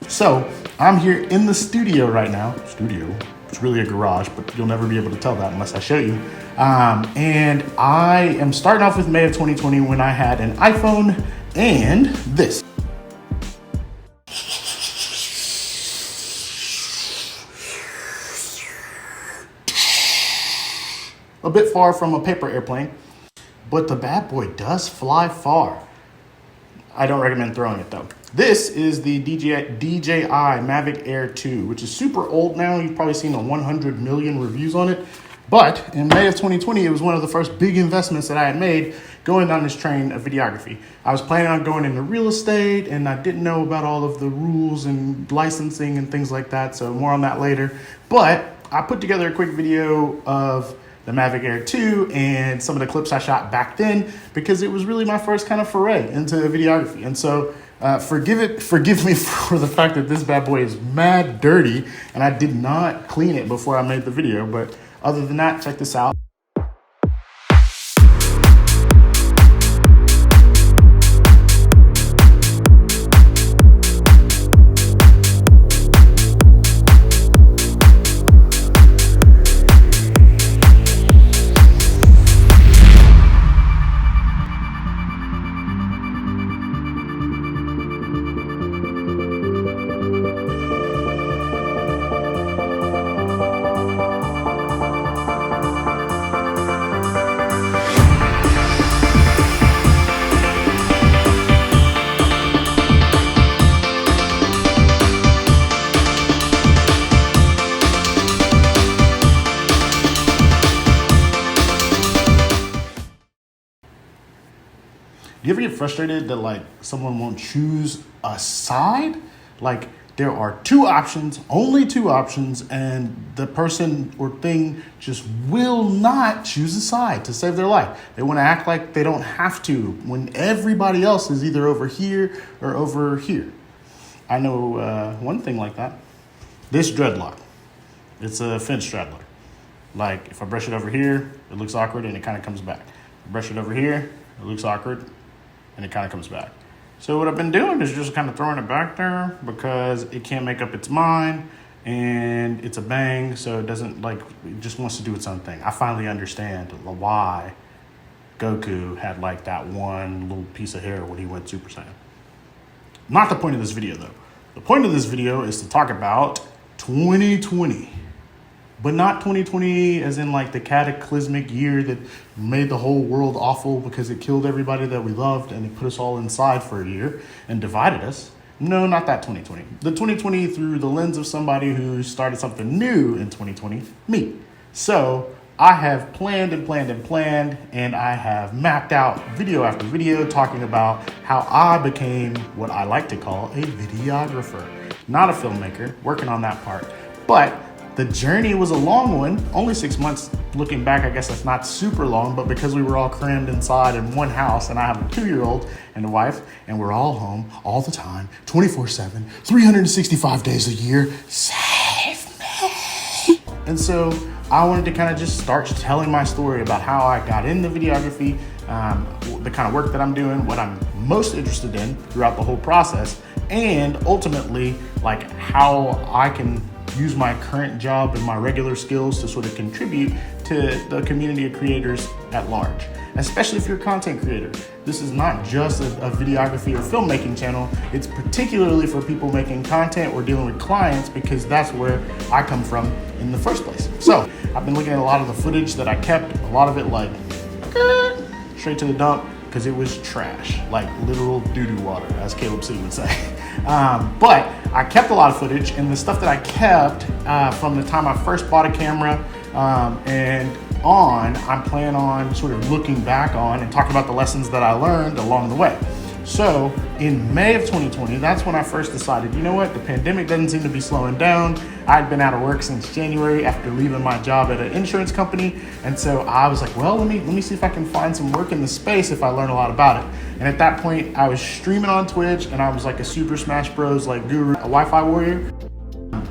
So I'm here in the studio right now. Studio, it's really a garage, but you'll never be able to tell that unless I show you. And I am starting off with May of 2020 when I had an iPhone and this. A bit far from a paper airplane, but the bad boy does fly far. I don't recommend throwing it though. This is the DJI Mavic Air 2, which is super old now. You've probably seen 100 million reviews on it. But in May of 2020, it was one of the first big investments that I had made going down this train of videography. I was planning on going into real estate and I didn't know about all of the rules and licensing and things like that. So more on that later. But I put together a quick video of the Mavic Air 2 and some of the clips I shot back then because it was really my first kind of foray into videography. And so forgive me for the fact that this bad boy is mad dirty and I did not clean it before I made the video. But other than that, check this out. Do you ever get frustrated that like someone won't choose a side? Like there are two options, only two options, and the person or thing just will not choose a side to save their life. They want to act like they don't have to when everybody else is either over here or over here. I know one thing like that. This dreadlock. It's a fence straddler. Like if I brush it over here, it looks awkward and it kind of comes back. If I brush it over here, it looks awkward and it kind of comes back. So what I've been doing is just kind of throwing it back there because it can't make up its mind and it's a bang, so it doesn't like, it just wants to do its own thing. I finally understand why Goku had like that one little piece of hair when he went Super Saiyan. Not the point of this video though. The point of this video is to talk about 2020. But not 2020 as in like the cataclysmic year that made the whole world awful because it killed everybody that we loved and it put us all inside for a year and divided us. No, not that 2020. The 2020 through the lens of somebody who started something new in 2020, me. So I have planned and I have mapped out video after video talking about how I became what I like to call a videographer. Not a filmmaker, working on that part. But the journey was a long one, only 6 months. Looking back, I guess that's not super long, but because we were all crammed inside in one house and I have a 2-year-old and a wife and we're all home all the time, 24/7, 365 days a year, save me. And so I wanted to kind of just start telling my story about how I got into videography, the kind of work that I'm doing, what I'm most interested in throughout the whole process, and ultimately like how I can use my current job and my regular skills to sort of contribute to the community of creators at large, especially if you're a content creator. This is not just a videography or filmmaking channel. It's particularly for people making content or dealing with clients because that's where I come from in the first place. So I've been looking at a lot of the footage that I kept, a lot of it like straight to the dump because it was trash, like literal doo-doo water, as Caleb C would say. But I kept a lot of footage, and the stuff that I kept from the time I first bought a camera and on, I'm planning on sort of looking back on and talking about the lessons that I learned along the way. So in May of 2020, that's when I first decided, you know what, the pandemic doesn't seem to be slowing down. I'd been out of work since January after leaving my job at an insurance company. And so I was like, well, let me see if I can find some work in the space if I learn a lot about it. And at that point, I was streaming on Twitch and I was like a Super Smash Bros. Like guru, a Wi-Fi warrior.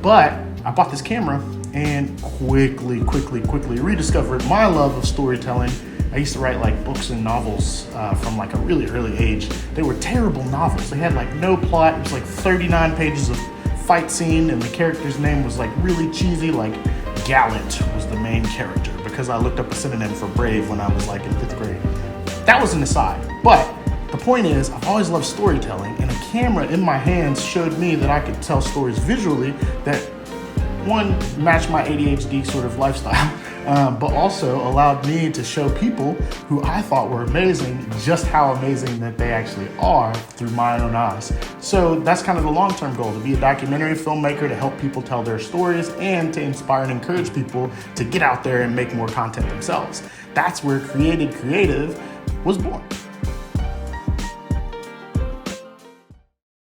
But I bought this camera and quickly rediscovered my love of storytelling. I used to write like books and novels from like a really early age. They were terrible novels. They had like no plot. It was like 39 pages of fight scene and the character's name was like really cheesy, like Gallant was the main character because I looked up a synonym for brave when I was like in 5th grade. That was an aside, but the point is I've always loved storytelling, and a camera in my hands showed me that I could tell stories visually that, one, matched my ADHD sort of lifestyle, but also allowed me to show people who I thought were amazing just how amazing that they actually are through my own eyes. So that's kind of the long-term goal, to be a documentary filmmaker, to help people tell their stories and to inspire and encourage people to get out there and make more content themselves. That's where Created Creative was born.